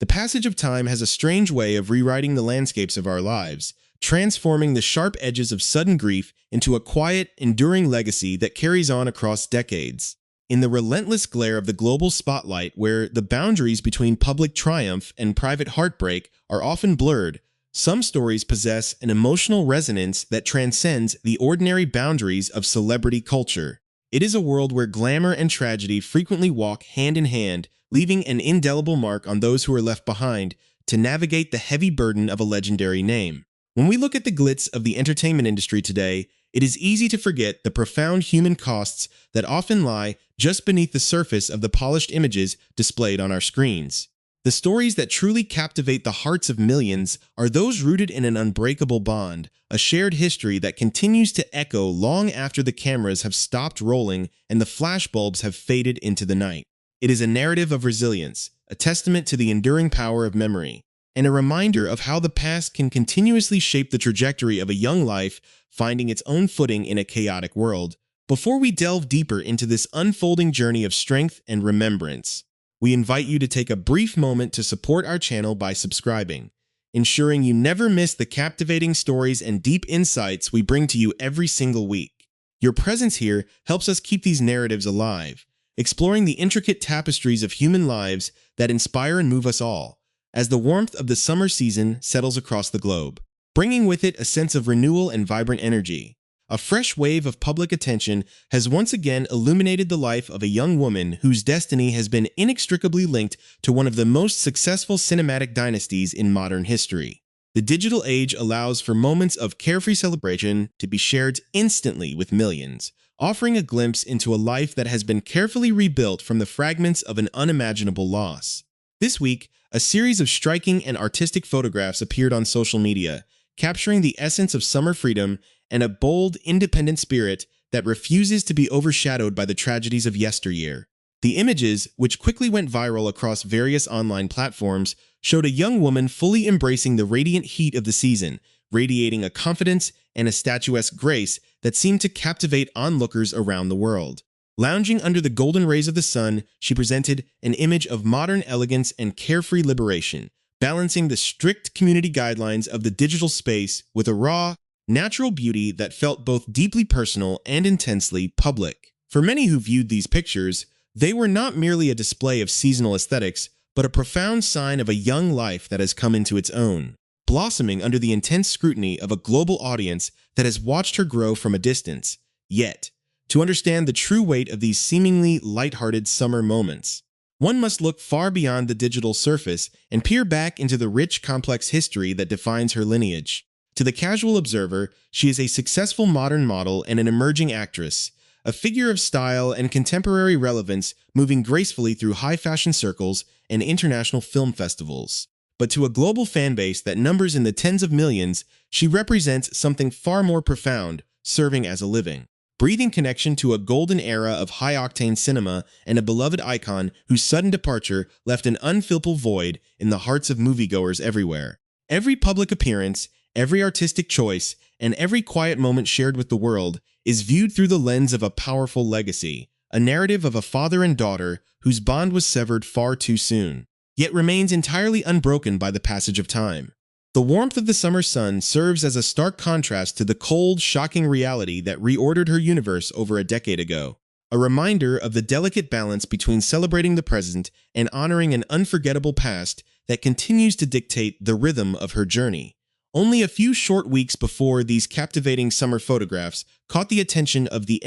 The passage of time has a strange way of rewriting the landscapes of our lives, transforming the sharp edges of sudden grief into a quiet, enduring legacy that carries on across decades. In the relentless glare of the global spotlight, where the boundaries between public triumph and private heartbreak are often blurred, some stories possess an emotional resonance that transcends the ordinary boundaries of celebrity culture. It is a world where glamour and tragedy frequently walk hand in hand, leaving an indelible mark on those who are left behind to navigate the heavy burden of a legendary name. When we look at the glitz of the entertainment industry today, it is easy to forget the profound human costs that often lie just beneath the surface of the polished images displayed on our screens. The stories that truly captivate the hearts of millions are those rooted in an unbreakable bond, a shared history that continues to echo long after the cameras have stopped rolling and the flashbulbs have faded into the night. It is a narrative of resilience, a testament to the enduring power of memory, and a reminder of how the past can continuously shape the trajectory of a young life finding its own footing in a chaotic world. Before we delve deeper into this unfolding journey of strength and remembrance, we invite you to take a brief moment to support our channel by subscribing, ensuring you never miss the captivating stories and deep insights we bring to you every single week. Your presence here helps us keep these narratives alive, exploring the intricate tapestries of human lives that inspire and move us all, as the warmth of the summer season settles across the globe, bringing with it a sense of renewal and vibrant energy. A fresh wave of public attention has once again illuminated the life of a young woman whose destiny has been inextricably linked to one of the most successful cinematic dynasties in modern history. The digital age allows for moments of carefree celebration to be shared instantly with millions, offering a glimpse into a life that has been carefully rebuilt from the fragments of an unimaginable loss. This week, a series of striking and artistic photographs appeared on social media, capturing the essence of summer freedom and a bold, independent spirit that refuses to be overshadowed by the tragedies of yesteryear. The images, which quickly went viral across various online platforms, showed a young woman fully embracing the radiant heat of the season, radiating a confidence and a statuesque grace that seemed to captivate onlookers around the world. Lounging under the golden rays of the sun, she presented an image of modern elegance and carefree liberation, balancing the strict community guidelines of the digital space with a raw, natural beauty that felt both deeply personal and intensely public. For many who viewed these pictures, they were not merely a display of seasonal aesthetics, but a profound sign of a young life that has come into its own, blossoming under the intense scrutiny of a global audience that has watched her grow from a distance. Yet, to understand the true weight of these seemingly lighthearted summer moments, one must look far beyond the digital surface and peer back into the rich, complex history that defines her lineage. To the casual observer, she is a successful modern model and an emerging actress, a figure of style and contemporary relevance moving gracefully through high-fashion circles and international film festivals. But to a global fanbase that numbers in the tens of millions, she represents something far more profound, serving as a living, breathing connection to a golden era of high-octane cinema and a beloved icon whose sudden departure left an unfillable void in the hearts of moviegoers everywhere. Every public appearance, every artistic choice, and every quiet moment shared with the world is viewed through the lens of a powerful legacy, a narrative of a father and daughter whose bond was severed far too soon, yet remains entirely unbroken by the passage of time. The warmth of the summer sun serves as a stark contrast to the cold, shocking reality that reordered her universe over a decade ago, a reminder of the delicate balance between celebrating the present and honoring an unforgettable past that continues to dictate the rhythm of her journey. Only a few short weeks before these captivating summer photographs caught the attention of the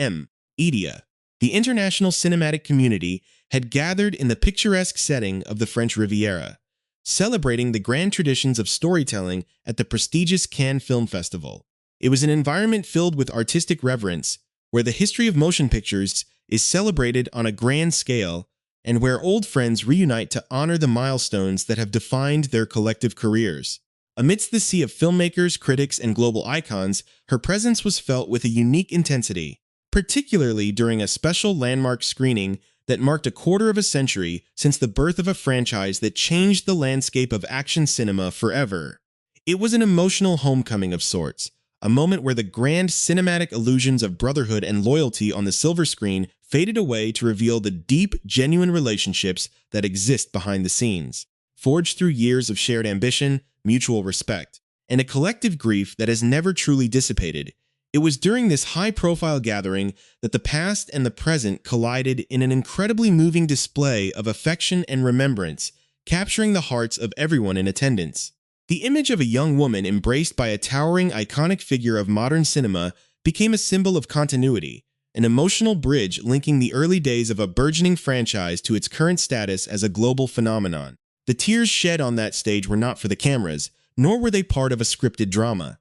media, the international cinematic community had gathered in the picturesque setting of the French Riviera, celebrating the grand traditions of storytelling at the prestigious Cannes Film Festival. It was an environment filled with artistic reverence, where the history of motion pictures is celebrated on a grand scale, and where old friends reunite to honor the milestones that have defined their collective careers. Amidst the sea of filmmakers, critics, and global icons, her presence was felt with a unique intensity, particularly during a special landmark screening that marked a quarter of a century since the birth of a franchise that changed the landscape of action cinema forever. It was an emotional homecoming of sorts, a moment where the grand cinematic illusions of brotherhood and loyalty on the silver screen faded away to reveal the deep, genuine relationships that exist behind the scenes. forged through years of shared ambition, mutual respect, and a collective grief that has never truly dissipated. It was during this high-profile gathering that the past and the present collided in an incredibly moving display of affection and remembrance, capturing the hearts of everyone in attendance. The image of a young woman embraced by a towering, iconic figure of modern cinema became a symbol of continuity, an emotional bridge linking the early days of a burgeoning franchise to its current status as a global phenomenon. The tears shed on that stage were not for the cameras, nor were they part of a scripted drama.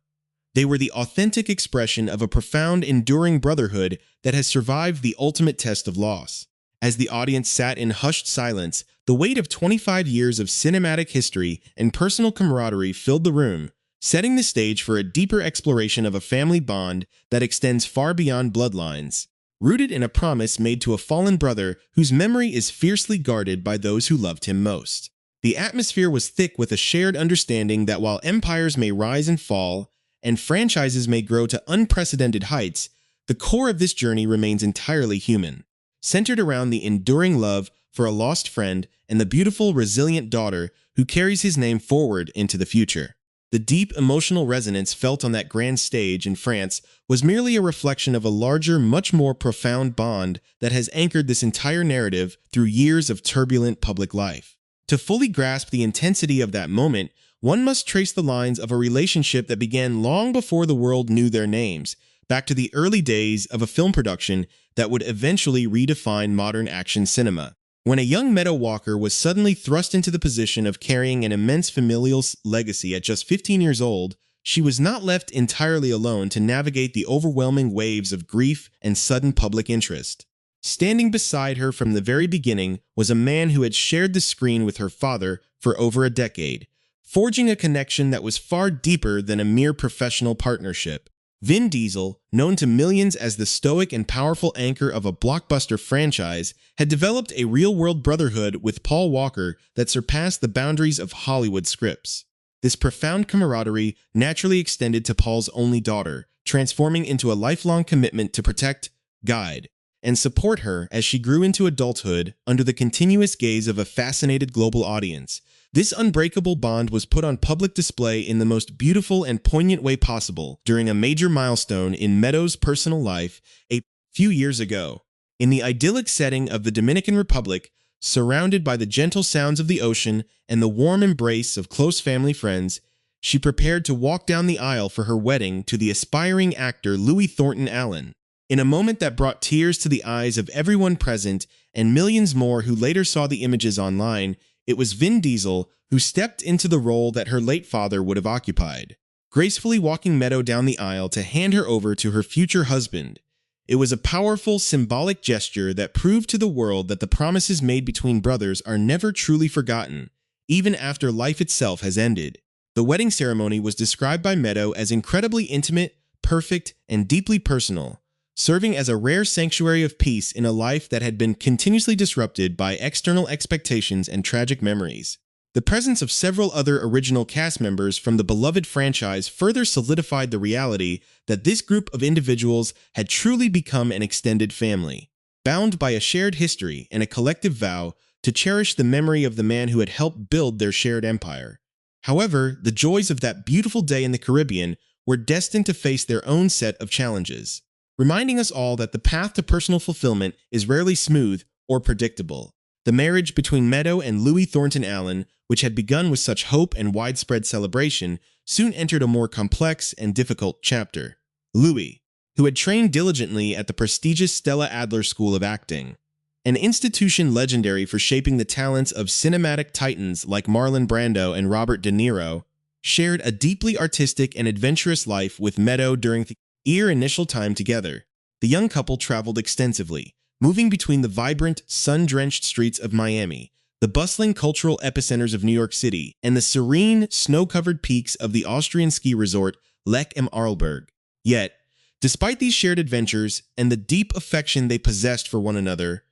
They were the authentic expression of a profound, enduring brotherhood that has survived the ultimate test of loss. As the audience sat in hushed silence, the weight of 25 years of cinematic history and personal camaraderie filled the room, setting the stage for a deeper exploration of a family bond that extends far beyond bloodlines, rooted in a promise made to a fallen brother whose memory is fiercely guarded by those who loved him most. The atmosphere was thick with a shared understanding that while empires may rise and fall, and franchises may grow to unprecedented heights, the core of this journey remains entirely human, centered around the enduring love for a lost friend and the beautiful, resilient daughter who carries his name forward into the future. The deep emotional resonance felt on that grand stage in France was merely a reflection of a larger, much more profound bond that has anchored this entire narrative through years of turbulent public life. To fully grasp the intensity of that moment, one must trace the lines of a relationship that began long before the world knew their names, back to the early days of a film production that would eventually redefine modern action cinema. When a young Meadow Walker was suddenly thrust into the position of carrying an immense familial legacy at just 15 years old, she was not left entirely alone to navigate the overwhelming waves of grief and sudden public interest. Standing beside her from the very beginning was a man who had shared the screen with her father for over a decade, forging a connection that was far deeper than a mere professional partnership. Vin Diesel, known to millions as the stoic and powerful anchor of a blockbuster franchise, had developed a real-world brotherhood with Paul Walker that surpassed the boundaries of Hollywood scripts. This profound camaraderie naturally extended to Paul's only daughter, transforming into a lifelong commitment to protect, guide, and support her as she grew into adulthood under the continuous gaze of a fascinated global audience. This unbreakable bond was put on public display in the most beautiful and poignant way possible during a major milestone in Meadow's personal life a few years ago. In the idyllic setting of the Dominican Republic, surrounded by the gentle sounds of the ocean and the warm embrace of close family friends, she prepared to walk down the aisle for her wedding to the aspiring actor Louis Thornton-Allen. In a moment that brought tears to the eyes of everyone present and millions more who later saw the images online, it was Vin Diesel who stepped into the role that her late father would have occupied, gracefully walking Meadow down the aisle to hand her over to her future husband. It was a powerful, symbolic gesture that proved to the world that the promises made between brothers are never truly forgotten, even after life itself has ended. The wedding ceremony was described by Meadow as incredibly intimate, perfect, and deeply personal, serving as a rare sanctuary of peace in a life that had been continuously disrupted by external expectations and tragic memories. The presence of several other original cast members from the beloved franchise further solidified the reality that this group of individuals had truly become an extended family, bound by a shared history and a collective vow to cherish the memory of the man who had helped build their shared empire. However, the joys of that beautiful day in the Caribbean were destined to face their own set of challenges, reminding us all that the path to personal fulfillment is rarely smooth or predictable. The marriage between Meadow and Louis Thornton-Allen, which had begun with such hope and widespread celebration, soon entered a more complex and difficult chapter. Louis, who had trained diligently at the prestigious Stella Adler School of Acting, an institution legendary for shaping the talents of cinematic titans like Marlon Brando and Robert De Niro, shared a deeply artistic and adventurous life with Meadow during their initial time together. The young couple traveled extensively, moving between the vibrant, sun-drenched streets of Miami, the bustling cultural epicenters of New York City, and the serene, snow-covered peaks of the Austrian ski resort Lech am Arlberg. Yet, despite these shared adventures and the deep affection they possessed for one another,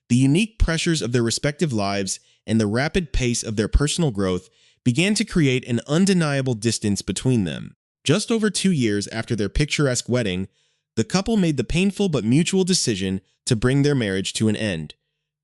the unique pressures of their respective lives and the rapid pace of their personal growth began to create an undeniable distance between them. Just over 2 years after their picturesque wedding, the couple made the painful but mutual decision to bring their marriage to an end.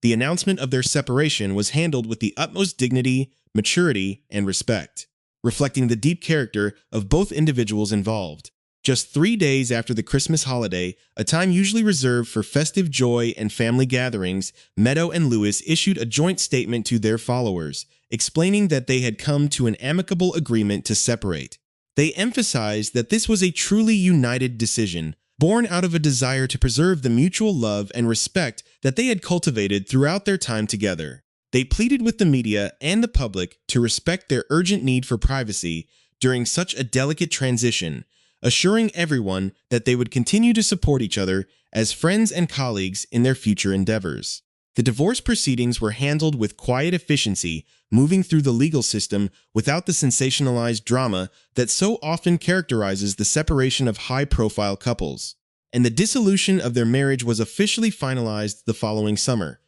The announcement of their separation was handled with the utmost dignity, maturity, and respect, reflecting the deep character of both individuals involved. Just 3 days after the Christmas holiday, a time usually reserved for festive joy and family gatherings, Meadow and Louis issued a joint statement to their followers, explaining that they had come to an amicable agreement to separate. They emphasized that this was a truly united decision, born out of a desire to preserve the mutual love and respect that they had cultivated throughout their time together. They pleaded with the media and the public to respect their urgent need for privacy during such a delicate transition, assuring everyone that they would continue to support each other as friends and colleagues in their future endeavors. The divorce proceedings were handled with quiet efficiency, moving through the legal system without the sensationalized drama that so often characterizes the separation of high-profile couples. And the dissolution of their marriage was officially finalized the following summer.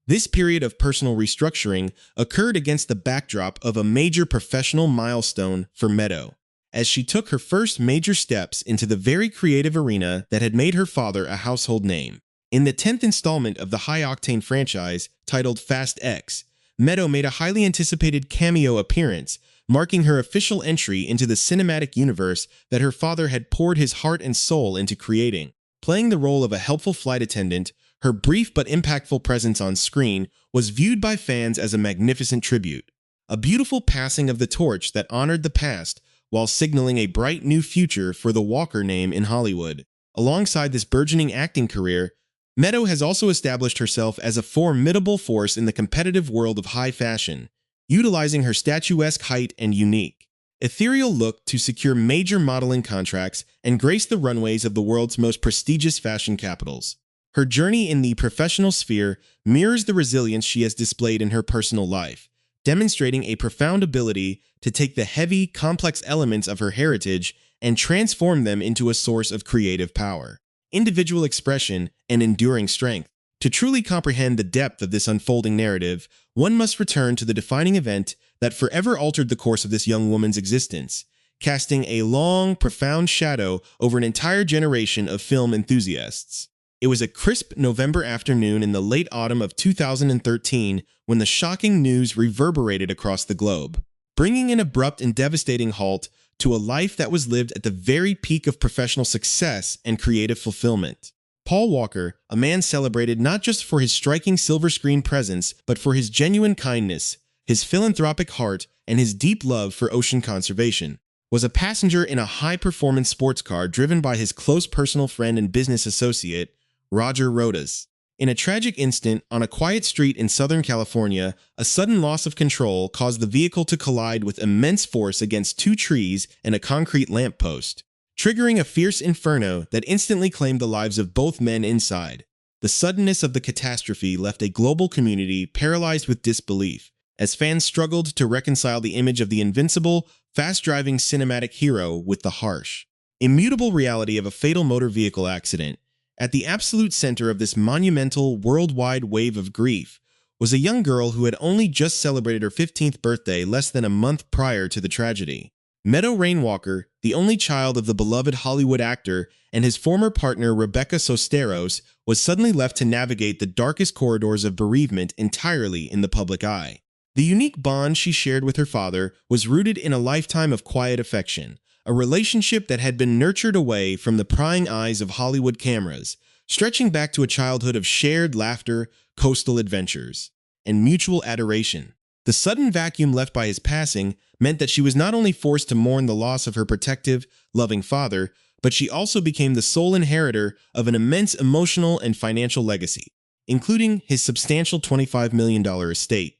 This period of personal restructuring occurred against the backdrop of a major professional milestone for Meadow, as she took her first major steps into the very creative arena that had made her father a household name. In the 10th installment of the high-octane franchise, titled Fast X, Meadow made a highly anticipated cameo appearance, marking her official entry into the cinematic universe that her father had poured his heart and soul into creating. Playing the role of a helpful flight attendant, her brief but impactful presence on screen was viewed by fans as a magnificent tribute, a beautiful passing of the torch that honored the past while signaling a bright new future for the Walker name in Hollywood. Alongside this burgeoning acting career, Meadow has also established herself as a formidable force in the competitive world of high fashion, utilizing her statuesque height and unique, ethereal look to secure major modeling contracts and grace the runways of the world's most prestigious fashion capitals. Her journey in the professional sphere mirrors the resilience she has displayed in her personal life, demonstrating a profound ability to take the heavy, complex elements of her heritage and transform them into a source of creative power, individual expression, and enduring strength. To truly comprehend the depth of this unfolding narrative, one must return to the defining event that forever altered the course of this young woman's existence, casting a long, profound shadow over an entire generation of film enthusiasts. It was a crisp November afternoon in the late autumn of 2013 when the shocking news reverberated across the globe, bringing an abrupt and devastating halt to a life that was lived at the very peak of professional success and creative fulfillment. Paul Walker, a man celebrated not just for his striking silver screen presence, but for his genuine kindness, his philanthropic heart, and his deep love for ocean conservation, was a passenger in a high-performance sports car driven by his close personal friend and business associate, Roger Rodas. In a tragic instant on a quiet street in Southern California, a sudden loss of control caused the vehicle to collide with immense force against 2 trees and a concrete lamppost, triggering a fierce inferno that instantly claimed the lives of both men inside. The suddenness of the catastrophe left a global community paralyzed with disbelief, as fans struggled to reconcile the image of the invincible, fast-driving cinematic hero with the harsh, immutable reality of a fatal motor vehicle accident. At the absolute center of this monumental, worldwide wave of grief was a young girl who had only just celebrated her 15th birthday less than a month prior to the tragedy. Meadow Rain Walker, the only child of the beloved Hollywood actor and his former partner Rebecca Sosteros, was suddenly left to navigate the darkest corridors of bereavement entirely in the public eye. The unique bond she shared with her father was rooted in a lifetime of quiet affection, a relationship that had been nurtured away from the prying eyes of Hollywood cameras, stretching back to a childhood of shared laughter, coastal adventures, and mutual adoration. The sudden vacuum left by his passing meant that she was not only forced to mourn the loss of her protective, loving father, but she also became the sole inheritor of an immense emotional and financial legacy, including his substantial $25 million estate.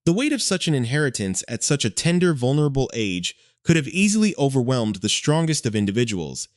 The weight of such an inheritance at such a tender, vulnerable age could have easily overwhelmed the strongest of individuals,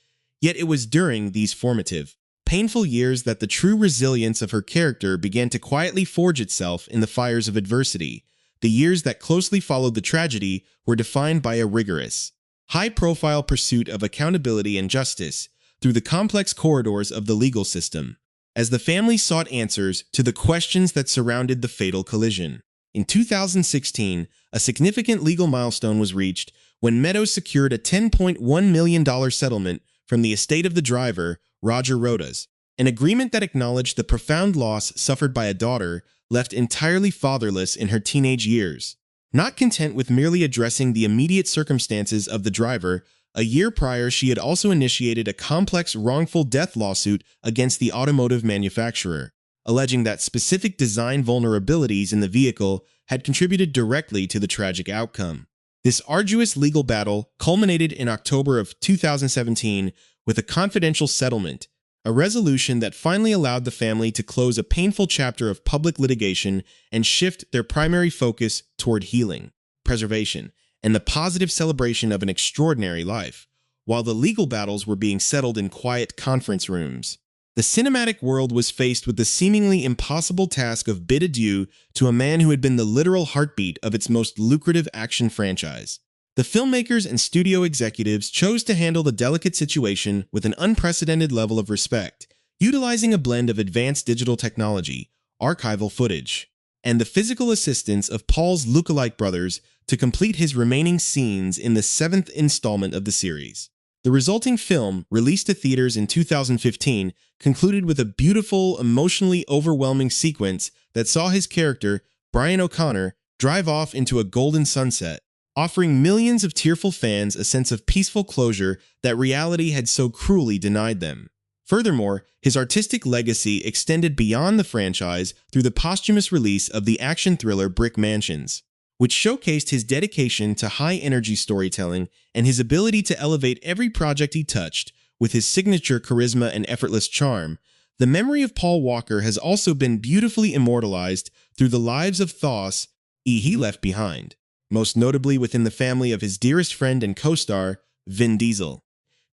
yet it was during these formative, painful years that the true resilience of her character began to quietly forge itself in the fires of adversity. The years that closely followed the tragedy were defined by a rigorous, high-profile pursuit of accountability and justice through the complex corridors of the legal system, as the family sought answers to the questions that surrounded the fatal collision. In 2016, a significant legal milestone was reached when Meadow secured a $10.1 million settlement from the estate of the driver, Roger Rodas, an agreement that acknowledged the profound loss suffered by a daughter left entirely fatherless in her teenage years. Not content with merely addressing the immediate circumstances of the driver, a year prior she had also initiated a complex wrongful death lawsuit against the automotive manufacturer, alleging that specific design vulnerabilities in the vehicle had contributed directly to the tragic outcome. This arduous legal battle culminated in October of 2017 with a confidential settlement, a resolution that finally allowed the family to close a painful chapter of public litigation and shift their primary focus toward healing, preservation, and the positive celebration of an extraordinary life, while the legal battles were being settled in quiet conference rooms. The cinematic world was faced with the seemingly impossible task of bid adieu to a man who had been the literal heartbeat of its most lucrative action franchise. The filmmakers and studio executives chose to handle the delicate situation with an unprecedented level of respect, utilizing a blend of advanced digital technology, archival footage, and the physical assistance of Paul's lookalike brothers to complete his remaining scenes in the 7th installment of the series. The resulting film, released to theaters in 2015, concluded with a beautiful, emotionally overwhelming sequence that saw his character, Brian O'Connor, drive off into a golden sunset, offering millions of tearful fans a sense of peaceful closure that reality had so cruelly denied them. Furthermore, his artistic legacy extended beyond the franchise through the posthumous release of the action thriller Brick Mansions, which showcased his dedication to high-energy storytelling and his ability to elevate every project he touched with his signature charisma and effortless charm. The memory of Paul Walker has also been beautifully immortalized through the lives of Thos he left behind, most notably within the family of his dearest friend and co-star, Vin Diesel.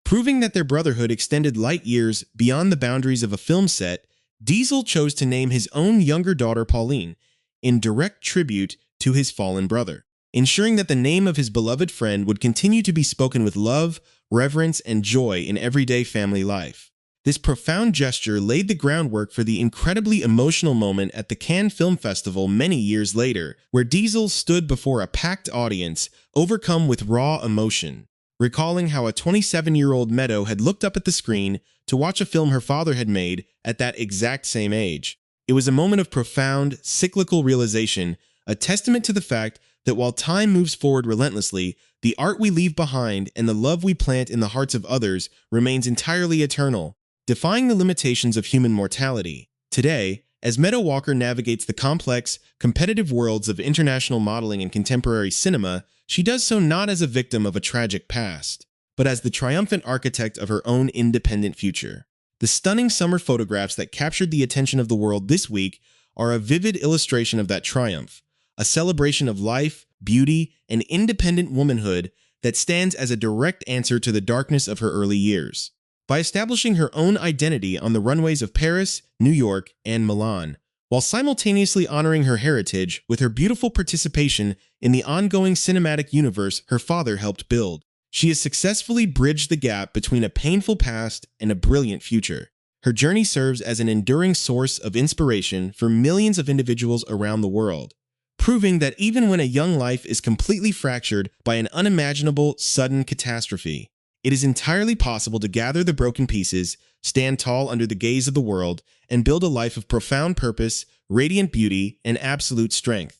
Proving that their brotherhood extended light years beyond the boundaries of a film set, Diesel chose to name his own younger daughter Pauline, in direct tribute to his fallen brother, ensuring that the name of his beloved friend would continue to be spoken with love, reverence, and joy in everyday family life. This profound gesture laid the groundwork for the incredibly emotional moment at the Cannes Film Festival many years later, where Diesel stood before a packed audience, overcome with raw emotion, recalling how a 27-year-old Meadow had looked up at the screen to watch a film her father had made at that exact same age. It was a moment of profound, cyclical realization, a testament to the fact that while time moves forward relentlessly, the art we leave behind and the love we plant in the hearts of others remains entirely eternal, defying the limitations of human mortality. Today, as Meadow Walker navigates the complex, competitive worlds of international modeling and contemporary cinema, she does so not as a victim of a tragic past, but as the triumphant architect of her own independent future. The stunning summer photographs that captured the attention of the world this week are a vivid illustration of that triumph, a celebration of life, beauty, and independent womanhood that stands as a direct answer to the darkness of her early years. By establishing her own identity on the runways of Paris, New York, and Milan, while simultaneously honoring her heritage with her beautiful participation in the ongoing cinematic universe her father helped build, she has successfully bridged the gap between a painful past and a brilliant future. Her journey serves as an enduring source of inspiration for millions of individuals around the world, proving that even when a young life is completely fractured by an unimaginable, sudden catastrophe, it is entirely possible to gather the broken pieces, stand tall under the gaze of the world, and build a life of profound purpose, radiant beauty, and absolute strength.